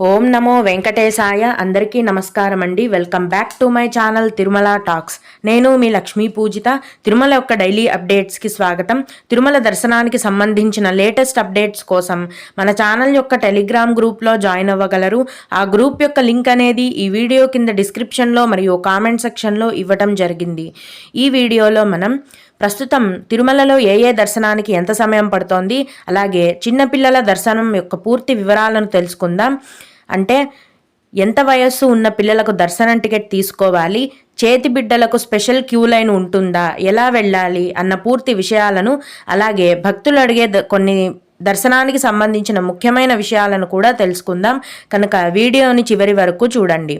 ఓం నమో వెంకటేశాయ. అందరికీ నమస్కారం అండి. Welcome back to my channel Tirumala talks. నేను మీ లక్ష్మీ పూజిత. తిరుమల యొక్క డైలీ అప్డేట్స్కి స్వాగతం. తిరుమల దర్శనానికి సంబంధించిన లేటెస్ట్ అప్డేట్స్ కోసం మన ఛానల్ యొక్క టెలిగ్రామ్ గ్రూప్లో జాయిన్ అవ్వగలరు. ఆ గ్రూప్ యొక్క లింక్ అనేది ఈ వీడియో కింద డిస్క్రిప్షన్లో మరియు కామెంట్ సెక్షన్లో ఇవ్వటం జరిగింది. ఈ వీడియోలో మనం ప్రస్తుతం తిరుమలలో ఏ దర్శనానికి ఎంత సమయం పడుతోంది, అలాగే చిన్నపిల్లల దర్శనం యొక్క పూర్తి వివరాలను తెలుసుకుందాం. అంటే ఎంత వయస్సు ఉన్న పిల్లలకు దర్శనం టికెట్ తీసుకోవాలి, చేతి బిడ్డలకు స్పెషల్ క్యూ లైన్ ఉంటుందా, ఎలా వెళ్ళాలి అన్న పూర్తి విషయాలను, అలాగే భక్తులు అడిగే కొన్ని దర్శనానికి సంబంధించిన ముఖ్యమైన విషయాలను కూడా తెలుసుకుందాం. కనుక వీడియోని చివరి వరకు చూడండి.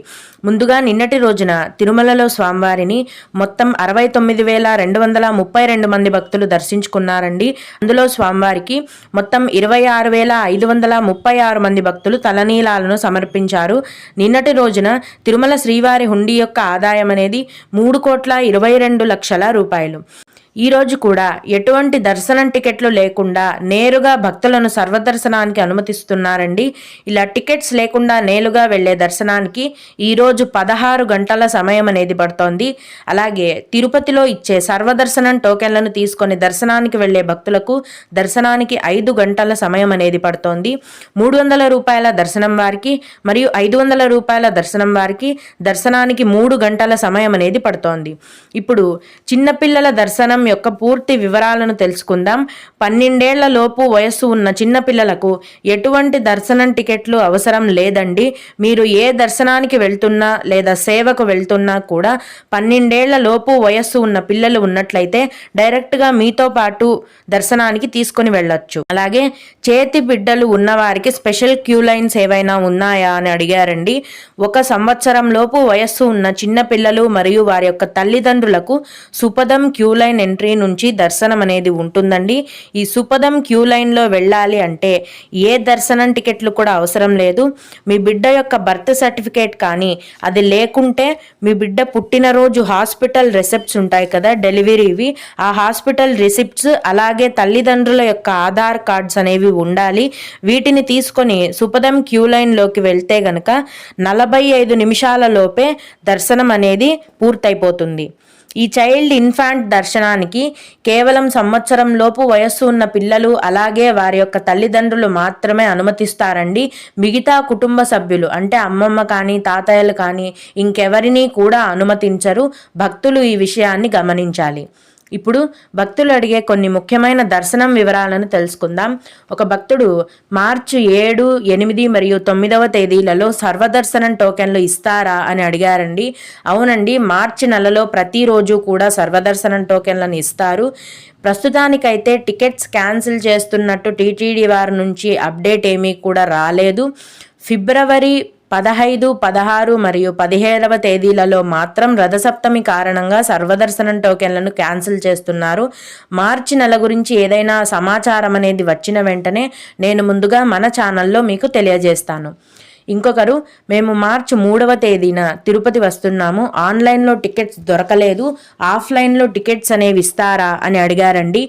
ముందుగా నిన్నటి రోజున తిరుమలలో స్వామివారిని మొత్తం 69,232 మంది భక్తులు దర్శించుకున్నారండి. అందులో స్వామివారికి మొత్తం 26,536 మంది భక్తులు తలనీలాలను సమర్పించారు. నిన్నటి రోజున తిరుమల శ్రీవారి హుండీ యొక్క ఆదాయం అనేది 3,22,00,000 రూపాయలు. ఈరోజు కూడా ఎటువంటి దర్శనం టికెట్లు లేకుండా నేరుగా భక్తులను సర్వదర్శనానికి అనుమతిస్తున్నారండి. ఇలా టికెట్స్ లేకుండా నేరుగా వెళ్లే దర్శనానికి ఈరోజు 16 గంటల సమయం అనేది పడుతోంది. అలాగే తిరుపతిలో ఇచ్చే సర్వదర్శనం టోకెన్లను తీసుకొని దర్శనానికి వెళ్లే భక్తులకు దర్శనానికి 5 గంటల సమయం అనేది పడుతోంది. 300 రూపాయల దర్శనం వారికి మరియు 500 రూపాయల దర్శనం వారికి దర్శనానికి 3 గంటల సమయం అనేది పడుతోంది. ఇప్పుడు చిన్నపిల్లల దర్శనం యొక్క పూర్తి వివరాలను తెలుసుకుందాం. 12 ఏళ్ల లోపు వయస్సు ఉన్న చిన్నపిల్లలకు ఎటువంటి దర్శనం టికెట్లు అవసరం లేదండి. మీరు ఏ దర్శనానికి వెళ్తున్నా లేదా సేవకు వెళ్తున్నా కూడా 12 ఏళ్ల లోపు వయస్సు ఉన్న పిల్లలు ఉన్నట్లయితే డైరెక్ట్గా మీతో పాటు దర్శనానికి తీసుకొని వెళ్ళొచ్చు. అలాగే చేతి బిడ్డలు ఉన్నవారికి స్పెషల్ క్యూ లైన్స్ ఏవైనా ఉన్నాయా అని అడిగారండి. 1 సంవత్సరం లోపు వయస్సు ఉన్న చిన్న పిల్లలు మరియు వారి యొక్క తల్లిదండ్రులకు సుపదం క్యూ లైన్ ఎంట్రీ నుంచి దర్శనం అనేది ఉంటుందండి. ఈ సుపదం క్యూ లైన్లో వెళ్ళాలి అంటే ఏ దర్శనం టికెట్లు కూడా అవసరం లేదు. మీ బిడ్డ యొక్క బర్త్ సర్టిఫికేట్ కానీ అది లేకుంటే మీ బిడ్డ పుట్టినరోజు హాస్పిటల్ రిసిప్ట్స్ ఉంటాయి కదా, డెలివరీవి, ఆ హాస్పిటల్ రిసిప్ట్స్, అలాగే తల్లిదండ్రుల యొక్క ఆధార్ కార్డ్స్ అనేవి ఉండాలి. వీటిని తీసుకొని సుపదం క్యూ లైన్లోకి వెళ్తే గనక 45 నిమిషాల లోపే దర్శనం అనేది పూర్తయిపోతుంది. ఈ చైల్డ్ ఇన్ఫాంట్ దర్శనానికి కేవలం సంవత్సరం లోపు వయస్సు ఉన్న పిల్లలు అలాగే వారి యొక్క తల్లిదండ్రులు మాత్రమే అనుమతిస్తారండి. మిగతా కుటుంబ సభ్యులు అంటే అమ్మమ్మ కానీ తాతయ్యలు కానీ ఇంకెవరిని కూడా అనుమతించరు. భక్తులు ఈ విషయాన్ని గమనించాలి. ఇప్పుడు భక్తులు అడిగే కొన్ని ముఖ్యమైన దర్శనం వివరాలను తెలుసుకుందాం. ఒక భక్తుడు మార్చి 7, 8 మరియు 9వ తేదీలలో సర్వదర్శనం టోకెన్లు ఇస్తారా అని అడిగారండి. అవునండి, మార్చి నెలలో ప్రతిరోజు కూడా సర్వదర్శనం టోకెన్లను ఇస్తారు. ప్రస్తుతానికైతే టికెట్స్ క్యాన్సిల్ చేస్తున్నట్టు టీటీడీ వారి నుంచి అప్డేట్ ఏమీ కూడా రాలేదు. ఫిబ్రవరి 15, 16 మరియు 17వ తేదీలలో మాత్రం రథసప్తమి కారణంగా సర్వదర్శనం టోకెన్లను క్యాన్సిల్ చేస్తున్నారు. మార్చి నెల గురించి ఏదైనా సమాచారం అనేది వచ్చిన వెంటనే నేను ముందుగా మన ఛానల్లో మీకు తెలియజేస్తాను. ఇంకొకరు, మేము మార్చి 3వ తేదీన తిరుపతి వస్తున్నాము, ఆన్లైన్లో టికెట్స్ దొరకలేదు, ఆఫ్లైన్లో టికెట్స్ అనేవి ఇస్తారా అని అడిగారండి.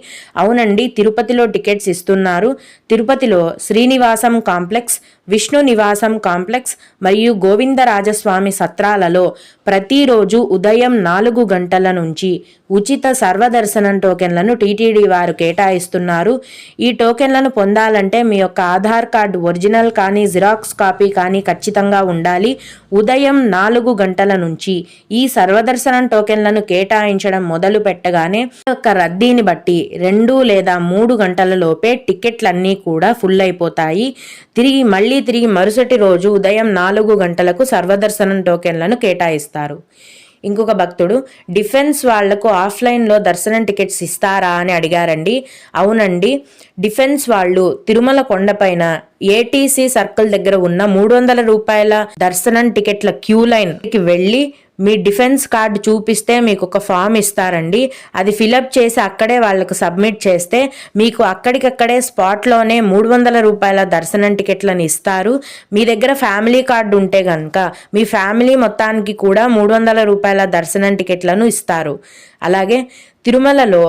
అవునండి, తిరుపతిలో టికెట్స్ ఇస్తున్నారు. తిరుపతిలో శ్రీనివాసం కాంప్లెక్స్, విష్ణు నివాసం కాంప్లెక్స్ మరియు గోవిందరాజస్వామి సత్రాలలో ప్రతిరోజు ఉదయం 4 గంటల నుంచి ఉచిత సర్వదర్శనం టోకెన్లను టీటీడీ వారు కేటాయిస్తున్నారు. ఈ టోకెన్లను పొందాలంటే మీ యొక్క ఆధార్ కార్డు ఒరిజినల్ కానీ జిరాక్స్ కాపీ కానీ ఖచ్చితంగా ఉండాలి. ఉదయం 4 గంటల నుంచి ఈ సర్వదర్శనం టోకెన్లను కేటాయించడం మొదలు పెట్టగానే యొక్క రద్దీని బట్టి 2 లేదా 3 గంటల లోపే టికెట్లన్నీ కూడా ఫుల్ అయిపోతాయి. తిరిగి మరుసటి రోజు ఉదయం 4 గంటలకు సర్వదర్శనం టోకెన్లను కేటాయిస్తారు. ఇంకొక భక్తుడు, డిఫెన్స్ వాళ్లకు ఆఫ్లైన్లో దర్శనం టికెట్స్ ఇస్తారా అని అడిగారండి. అవునండి, డిఫెన్స్ వాళ్ళు తిరుమల కొండపైన ఏటీసీ సర్కిల్ దగ్గర ఉన్న 300 రూపాయల దర్శనం టికెట్ల క్యూ లైన్కి వెళ్ళి మీ డిఫెన్స్ కార్డు చూపిస్తే మీకు ఒక ఫామ్ ఇస్తారండి. అది ఫిలప్ చేసి అక్కడే వాళ్ళకు సబ్మిట్ చేస్తే మీకు అక్కడికక్కడే స్పాట్లోనే 300 రూపాయల దర్శనం టికెట్లను ఇస్తారు. మీ దగ్గర ఫ్యామిలీ కార్డు ఉంటే కనుక మీ ఫ్యామిలీ మొత్తానికి కూడా 300 రూపాయల దర్శనం టికెట్లను ఇస్తారు. అలాగే తిరుమలలో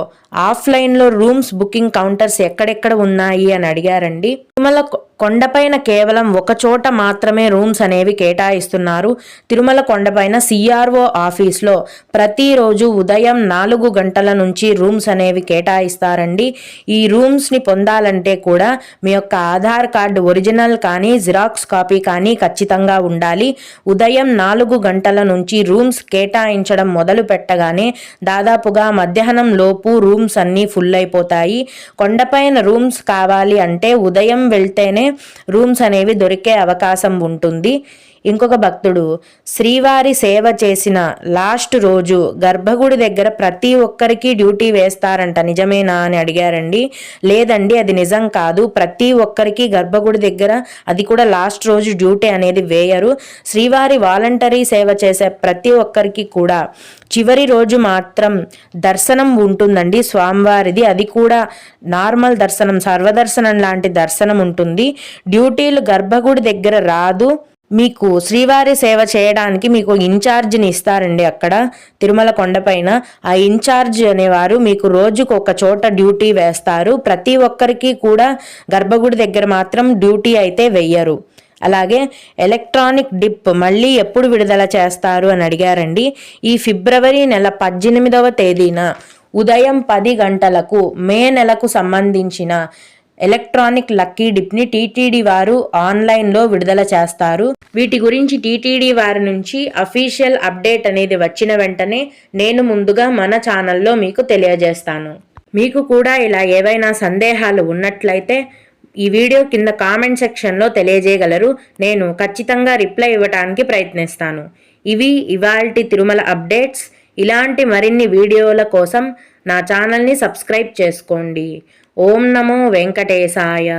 ఆఫ్లైన్లో రూమ్స్ బుకింగ్ కౌంటర్స్ ఎక్కడెక్కడ ఉన్నాయి అని అడిగారండి. తిరుమల కొండపైన కేవలం ఒక చోట మాత్రమే రూమ్స్ అనేవి కేటాయిస్తున్నారు. తిరుమల కొండపైన సిఆర్ఓ ఆఫీస్లో ప్రతిరోజు ఉదయం 4 గంటల నుంచి రూమ్స్ అనేవి కేటాయిస్తారండి. ఈ రూమ్స్ని పొందాలంటే కూడా మీ యొక్క ఆధార్ కార్డు ఒరిజినల్ కానీ జిరాక్స్ కాపీ కానీ ఖచ్చితంగా ఉండాలి. ఉదయం 4 గంటల నుంచి రూమ్స్ కేటాయించడం మొదలు పెట్టగానే దాదాపుగా మధ్యాహ్నం లోపు రూమ్స్ అన్నీ ఫుల్ అయిపోతాయి. కొండపైన రూమ్స్ కావాలి అంటే ఉదయం వెళ్తేనే రూమ్స్ అనేవి దొరికే అవకాశం ఉంటుంది. ఇంకొక భక్తుడు శ్రీవారి సేవ చేసిన లాస్ట్ రోజు గర్భగుడి దగ్గర ప్రతి ఒక్కరికి డ్యూటీ వేస్తారంట, నిజమేనా అని అడిగారండి. లేదండి, అది నిజం కాదు. ప్రతి ఒక్కరికి గర్భగుడి దగ్గర, అది కూడా లాస్ట్ రోజు డ్యూటీ అనేది వేయరు. శ్రీవారి వాలంటరీ సేవ చేసే ప్రతి ఒక్కరికి కూడా చివరి రోజు మాత్రం దర్శనం ఉంటుందండి స్వామివారిది. అది కూడా నార్మల్ దర్శనం, సర్వదర్శనం లాంటి దర్శనం ఉంటుంది. డ్యూటీలు గర్భగుడి దగ్గర రాదు. మీకు శ్రీవారి సేవ చేయడానికి మీకు ఇన్ఛార్జిని ఇస్తారండి అక్కడ తిరుమల కొండపైన. ఆ ఇన్ఛార్జ్ అనేవారు మీకు రోజుకు ఒక చోట డ్యూటీ వేస్తారు. ప్రతి ఒక్కరికి కూడా గర్భగుడి దగ్గర మాత్రం డ్యూటీ అయితే వెయ్యరు. అలాగే ఎలక్ట్రానిక్ డిప్ మళ్ళీ ఎప్పుడు విడుదల చేస్తారు అని అడిగారండి. ఈ ఫిబ్రవరి నెల 18వ తేదీన ఉదయం 10 గంటలకు మే నెలకు సంబంధించిన ఎలక్ట్రానిక్ లక్కీ డిప్ని టీటీడీ వారు ఆన్లైన్లో విడుదల చేస్తారు. వీటి గురించి టీటీడీ వారి నుంచి అఫీషియల్ అప్డేట్ అనేది వచ్చిన వెంటనే నేను ముందుగా మన ఛానల్లో మీకు తెలియజేస్తాను. మీకు కూడా ఇలా ఏవైనా సందేహాలు ఉన్నట్లయితే ఈ వీడియో కింద కామెంట్ సెక్షన్లో తెలియజేయగలరు. నేను ఖచ్చితంగా రిప్లై ఇవ్వడానికి ప్రయత్నిస్తాను. ఇవి ఇవాల్టి తిరుమల అప్డేట్స్. ఇలాంటి మరిన్ని వీడియోల కోసం నా ఛానల్ని సబ్స్క్రైబ్ చేసుకోండి. ఓం నమో వెంకటేశాయ.